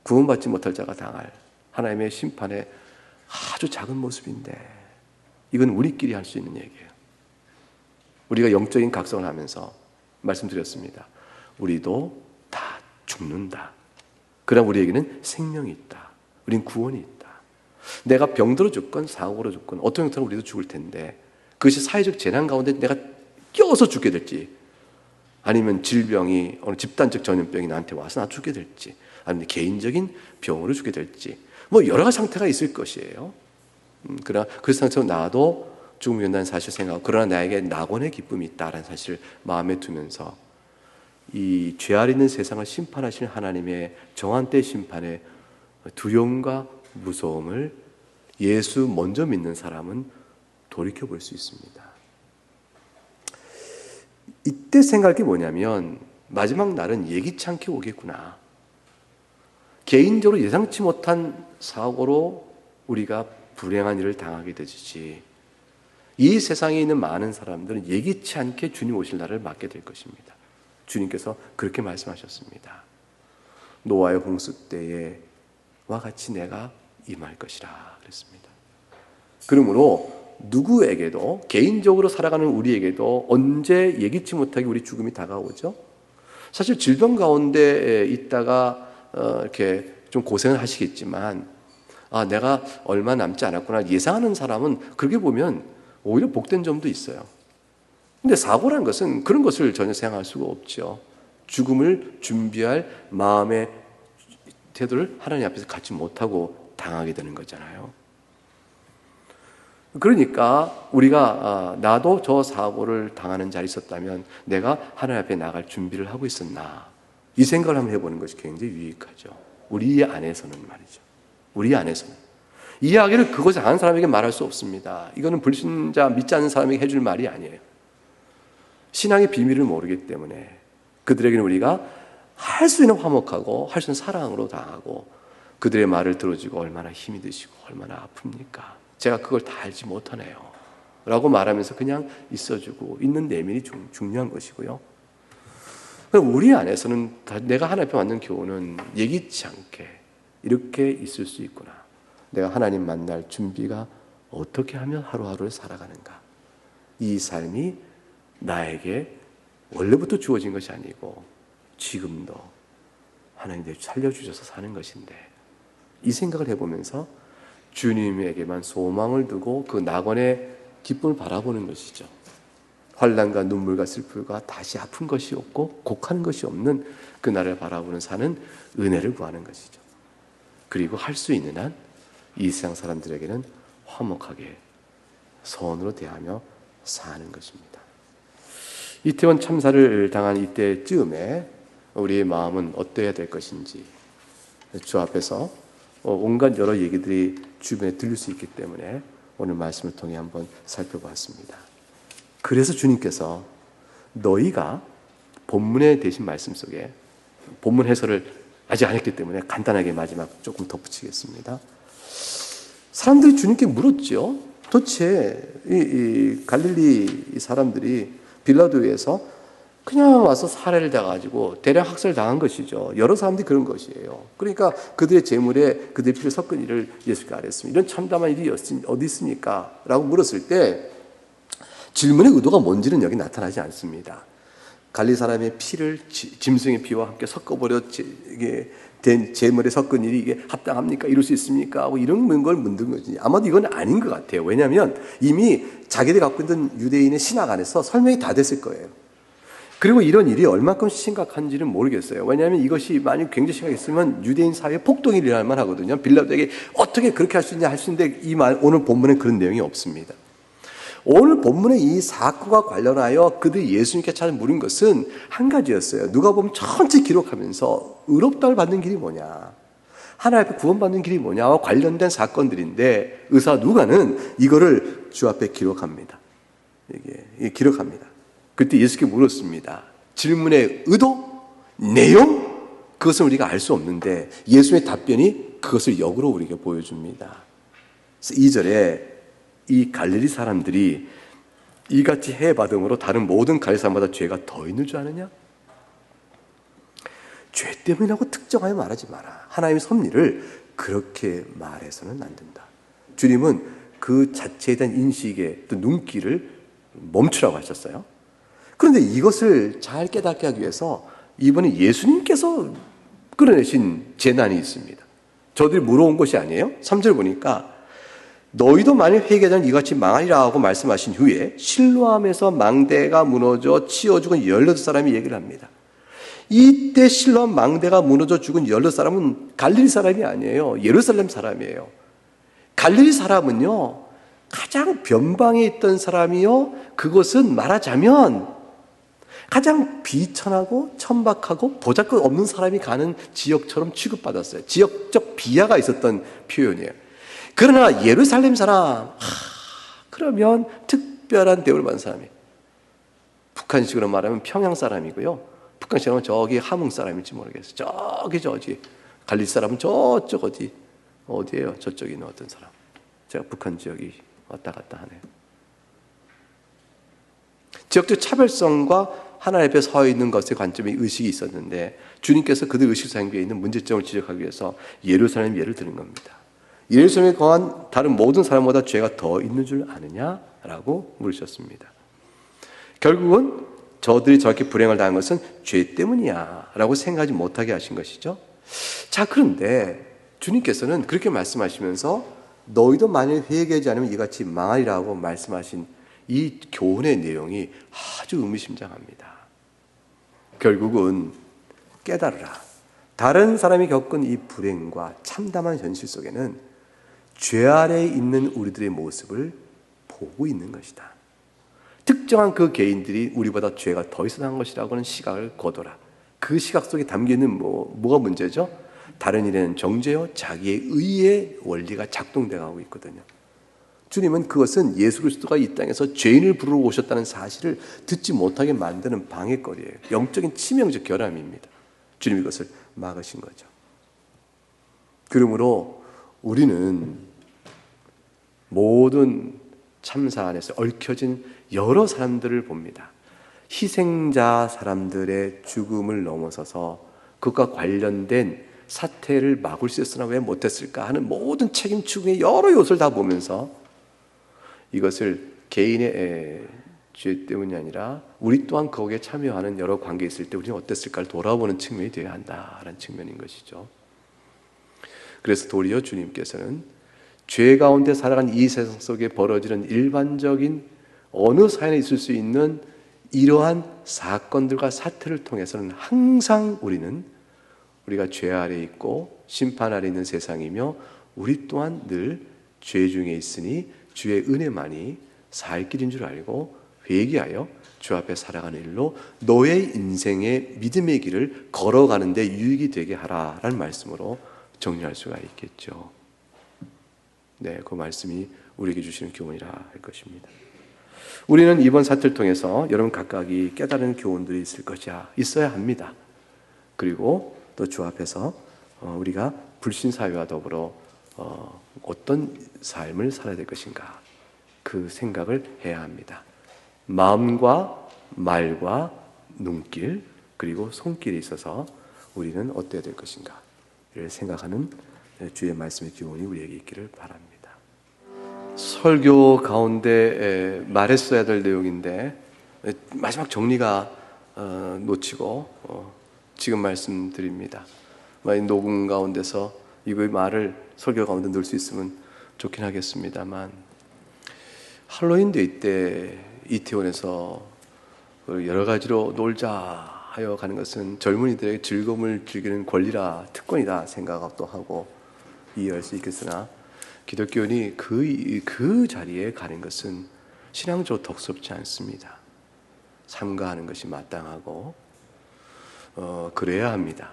구원받지 못할 자가 당할 하나님의 심판의 아주 작은 모습인데, 이건 우리끼리 할 수 있는 얘기예요. 우리가 영적인 각성을 하면서 말씀드렸습니다. 우리도 다 죽는다. 그러나 우리에게는 생명이 있다. 우린 구원이 있다. 내가 병들어 죽건 사고로 죽건 어떤 형태로 우리도 죽을 텐데, 그것이 사회적 재난 가운데 내가 껴서 죽게 될지, 아니면 질병이 어느 집단적 전염병이 나한테 와서 나 죽게 될지, 아니면 개인적인 병으로 죽게 될지, 뭐 여러 가지 상태가 있을 것이에요. 그러나 그 상태로 나도 죽음이 온다는 사실을 생각하고, 그러나 나에게 낙원의 기쁨이 있다라는 사실을 마음에 두면서 이 죄알 있는 세상을 심판하시는 하나님의 정한 때 심판의 두려움과 무서움을 예수 먼저 믿는 사람은 돌이켜볼 수 있습니다. 이때 생각할 게 뭐냐면, 마지막 날은 예기치 않게 오겠구나. 개인적으로 예상치 못한 사고로 우리가 불행한 일을 당하게 되지, 이 세상에 있는 많은 사람들은 예기치 않게 주님 오실 날을 맞게 될 것입니다. 주님께서 그렇게 말씀하셨습니다. 노아의 홍수 때와 같이 내가 임할 것이라 그랬습니다. 그러므로 누구에게도, 개인적으로 살아가는 우리에게도 언제 예기치 못하게 우리 죽음이 다가오죠? 사실 질병 가운데 있다가 이렇게 좀 고생을 하시겠지만 내가 얼마 남지 않았구나 예상하는 사람은 그렇게 보면 오히려 복된 점도 있어요. 근데 사고란 것은 그런 것을 전혀 생각할 수가 없죠. 죽음을 준비할 마음의 태도를 하나님 앞에서 갖지 못하고 당하게 되는 거잖아요. 그러니까 우리가 나도 저 사고를 당하는 자리에 있었다면 내가 하나님 앞에 나갈 준비를 하고 있었나, 이 생각을 한번 해보는 것이 굉장히 유익하죠. 우리 안에서는 말이죠. 우리 안에서는 이 이야기를 그것을 아는 사람에게 말할 수 없습니다. 이거는 불신자 믿지 않는 사람에게 해줄 말이 아니에요. 신앙의 비밀을 모르기 때문에 그들에게는 우리가 할 수 있는 화목하고 할 수 있는 사랑으로 당하고 그들의 말을 들어주고 얼마나 힘이 드시고 얼마나 아픕니까? 제가 그걸 다 알지 못하네요 라고 말하면서 그냥 있어주고 있는 내면이 중요한 것이고요. 우리 안에서는 내가 하나님 앞에 왔는 교훈은 예기치 않게 이렇게 있을 수 있구나. 내가 하나님 만날 준비가 어떻게 하면 하루하루를 살아가는가. 이 삶이 나에게 원래부터 주어진 것이 아니고 지금도 하나님이 살려주셔서 사는 것인데, 이 생각을 해보면서 주님에게만 소망을 두고 그 낙원의 기쁨을 바라보는 것이죠. 환난과 눈물과 슬픔과 다시 아픈 것이 없고 곡하는 것이 없는 그날을 바라보는 사는 은혜를 구하는 것이죠. 그리고 할 수 있는 한 이 세상 사람들에게는 화목하게 선으로 대하며 사는 것입니다. 이태원 참사를 당한 이때쯤에 우리의 마음은 어떠해야 될 것인지 주 앞에서 온갖 여러 얘기들이 주변에 들릴 수 있기 때문에 오늘 말씀을 통해 한번 살펴봤습니다. 그래서 주님께서 너희가 본문에 대신 말씀 속에, 본문 해설을 아직 안 했기 때문에 간단하게 마지막 조금 덧붙이겠습니다. 사람들이 주님께 물었죠. 도대체 이 갈릴리 사람들이 빌라도에서 그냥 와서 살해를 당해가지고 대량 학살을 당한 것이죠. 여러 사람들이 그런 것이에요. 그러니까 그들의 재물에 그들의 피를 섞은 일을 예수가 알았습니다. 이런 참담한 일이 어디 있습니까? 라고 물었을 때 질문의 의도가 뭔지는 여기 나타나지 않습니다. 갈릴리 사람의 피를 짐승의 피와 함께 섞어버려 된 재물에 섞은 일이 이게 합당합니까? 이럴 수 있습니까? 하고 이런 걸 묻는 거지. 아마도 이건 아닌 것 같아요. 왜냐하면 이미 자기들이 갖고 있는 유대인의 신학 안에서 설명이 다 됐을 거예요. 그리고 이런 일이 얼마큼 심각한지는 모르겠어요. 왜냐하면 이것이 만약 굉장히 심각했으면 유대인 사회에 폭동이 일어날 만하거든요. 빌라도에게 어떻게 그렇게 할 수 있냐 할 수 있는데 오늘 본문에 그런 내용이 없습니다. 오늘 본문의 이 사건과 관련하여 그들이 예수님께 찾아 물은 것은 한 가지였어요. 누가 보면 전체 기록하면서 의롭다를 받는 길이 뭐냐, 하나님 앞에 구원받는 길이 뭐냐와 관련된 사건들인데 의사 누가는 이거를 주 앞에 기록합니다. 이게 기록합니다. 그때 예수께 물었습니다. 질문의 의도, 내용, 그것은 우리가 알 수 없는데 예수의 답변이 그것을 역으로 우리에게 보여줍니다. 그래서 2절에 이 갈릴리 사람들이 이같이 해받음으로 다른 모든 갈릴리 사람보다 죄가 더 있는 줄 아느냐? 죄 때문이라고 특정하여 말하지 마라. 하나님의 섭리를 그렇게 말해서는 안 된다. 주님은 그 자체에 대한 인식의 또 눈길을 멈추라고 하셨어요. 그런데 이것을 잘 깨닫게 하기 위해서 이번에 예수님께서 끌어내신 재난이 있습니다. 저들이 물어온 것이 아니에요. 3절 보니까 너희도 만일 회개하지 않으면 이같이 망하리라 하고 말씀하신 후에 실로암에서 망대가 무너져 치어 죽은 18사람이 얘기를 합니다. 이때 실로암 망대가 무너져 죽은 18사람은 갈릴리 사람이 아니에요. 예루살렘 사람이에요. 갈릴리 사람은요, 가장 변방에 있던 사람이요, 그것은 말하자면 가장 비천하고 천박하고 보잘것 없는 사람이 가는 지역처럼 취급받았어요. 지역적 비하가 있었던 표현이에요. 그러나 예루살렘 사람, 그러면 특별한 대우를 받는 사람이에요. 북한식으로 말하면 평양 사람이고요. 북한식으로 하면 저기 함흥 사람일지 모르겠어요. 저기 갈릴리 사람은 저쪽 어디예요? 저쪽에 있는 어떤 사람. 제가 북한 지역이 왔다 갔다 하네요. 지역적 차별성과 하나님 앞에 서 있는 것에 관점의 의식이 있었는데 주님께서 그들 의식상에 있는 문제점을 지적하기 위해서 예루살렘 예를 드는 겁니다. 예루살렘에 거한 다른 모든 사람보다 죄가 더 있는 줄 아느냐라고 물으셨습니다. 결국은 저들이 저렇게 불행을 당한 것은 죄 때문이야 라고 생각하지 못하게 하신 것이죠. 자, 그런데 주님께서는 그렇게 말씀하시면서 너희도 만일 회개하지 않으면 이같이 망하리라고 말씀하신 이 교훈의 내용이 아주 의미심장합니다. 결국은 깨달으라. 다른 사람이 겪은 이 불행과 참담한 현실 속에는 죄 아래에 있는 우리들의 모습을 보고 있는 것이다. 특정한 그 개인들이 우리보다 죄가 더 있어난 것이라고는 시각을 거둬라. 그 시각 속에 담겨있는 뭐가 문제죠? 다른 일에는 정죄요 자기의 의의 원리가 작동되어 있거든요. 주님은 그것은 예수 그리스도가 이 땅에서 죄인을 부르러 오셨다는 사실을 듣지 못하게 만드는 방해거리예요. 영적인 치명적 결함입니다. 주님이 그것을 막으신 거죠. 그러므로 우리는 모든 참사 안에서 얽혀진 여러 사람들을 봅니다. 희생자 사람들의 죽음을 넘어서서 그것과 관련된 사태를 막을 수 있었으나 왜 못했을까 하는 모든 책임 추궁의 여러 요소를 다 보면서 이것을 개인의 죄 때문이 아니라 우리 또한 거기에 참여하는 여러 관계에 있을 때 우리는 어땠을까를 돌아보는 측면이 되어야 한다라는 측면인 것이죠. 그래서 도리어 주님께서는 죄 가운데 살아간 이 세상 속에 벌어지는 일반적인 어느 사연에 있을 수 있는 이러한 사건들과 사태를 통해서는 항상 우리가 죄 아래 있고 심판 아래 있는 세상이며 우리 또한 늘 죄 중에 있으니 주의 은혜만이 살 길인 줄 알고 회개하여 주 앞에 살아가는 일로 너의 인생의 믿음의 길을 걸어가는 데 유익이 되게 하라라는 말씀으로 정리할 수가 있겠죠. 네, 그 말씀이 우리에게 주시는 교훈이라 할 것입니다. 우리는 이번 사태를 통해서 여러분 각각이 깨달은 교훈들이 있어야 합니다. 그리고 또 주 앞에서 우리가 불신사회와 더불어 어떤 삶을 살아야 될 것인가 그 생각을 해야 합니다. 마음과 말과 눈길 그리고 손길에 있어서 우리는 어때야 될 것인가를 생각하는 주의 말씀의 교훈이 우리에게 있기를 바랍니다. 설교 가운데 말했어야 될 내용인데 마지막 정리가 놓치고 지금 말씀드립니다. 녹음 가운데서 이거의 말을 설교 가운데 넣을 수 있으면 좋긴 하겠습니다만 할로윈 데이 때 이태원에서 여러 가지로 놀자 하여 가는 것은 젊은이들에게 즐거움을 즐기는 권리라 특권이다 생각도 하고 이해할 수 있겠으나 기독교인이 그 자리에 가는 것은 신앙적으로 덕스럽지 않습니다. 삼가하는 것이 마땅하고 그래야 합니다.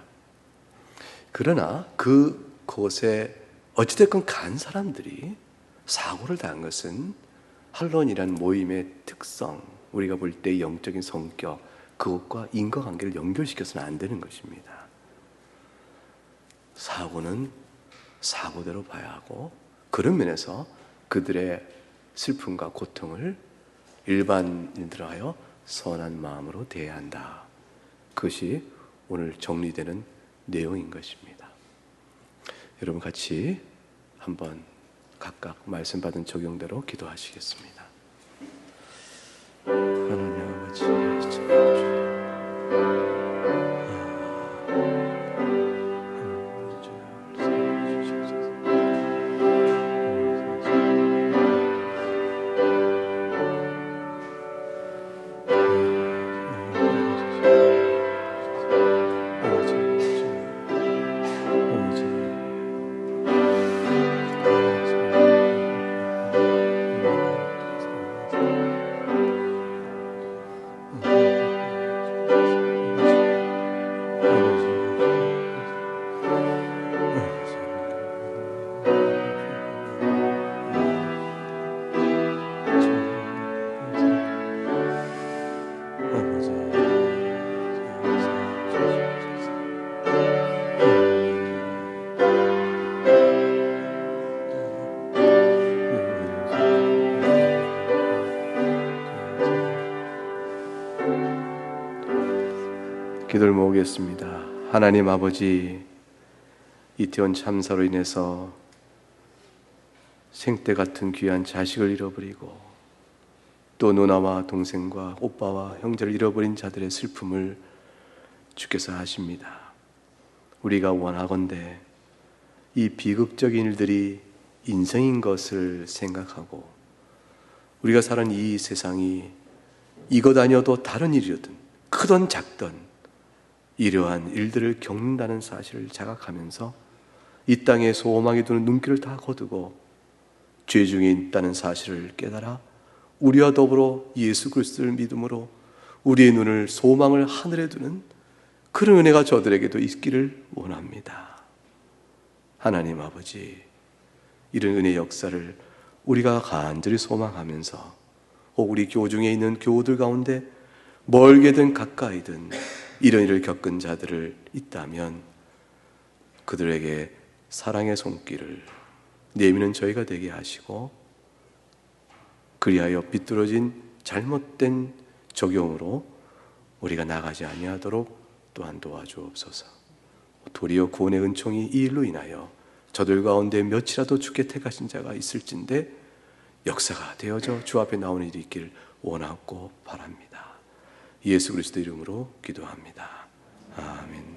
그러나 그곳에 어찌됐건 간 사람들이 사고를 당한 것은 할로윈이라는 모임의 특성, 우리가 볼 때 영적인 성격, 그것과 인과관계를 연결시켜서는 안 되는 것입니다. 사고는 사고대로 봐야 하고 그런 면에서 그들의 슬픔과 고통을 일반인들 하여 선한 마음으로 대해야 한다. 그것이 오늘 정리되는 내용인 것입니다. 여러분 같이 한번 각각 말씀 받은 적용대로 기도하시겠습니다. 하나님 아버지 기도를 모으겠습니다. 하나님 아버지, 이태원 참사로 인해서 생때 같은 귀한 자식을 잃어버리고 또 누나와 동생과 오빠와 형제를 잃어버린 자들의 슬픔을 주께서 아십니다. 우리가 원하건대 이 비극적인 일들이 인생인 것을 생각하고 우리가 사는 이 세상이 이것 아니어도 다른 일이든 크든 작든 이러한 일들을 겪는다는 사실을 자각하면서 이 땅에 소망이 두는 눈길을 다 거두고 죄 중에 있다는 사실을 깨달아 우리와 더불어 예수 그리스도를 믿음으로 우리의 눈을 소망을 하늘에 두는 그런 은혜가 저들에게도 있기를 원합니다. 하나님 아버지, 이런 은혜의 역사를 우리가 간절히 소망하면서 우리 교우 중에 있는 교우들 가운데 멀게든 가까이든 이런 일을 겪은 자들을 있다면 그들에게 사랑의 손길을 내미는 저희가 되게 하시고 그리하여 비뚤어진 잘못된 적용으로 우리가 나가지 아니하도록 또한 도와주옵소서. 도리어 구원의 은총이 이 일로 인하여 저들 가운데 몇이라도 주께 택하신 자가 있을진데 역사가 되어져 주 앞에 나오는 일이 있기를 원하고 바랍니다. 예수 그리스도 이름으로 기도합니다. 아멘.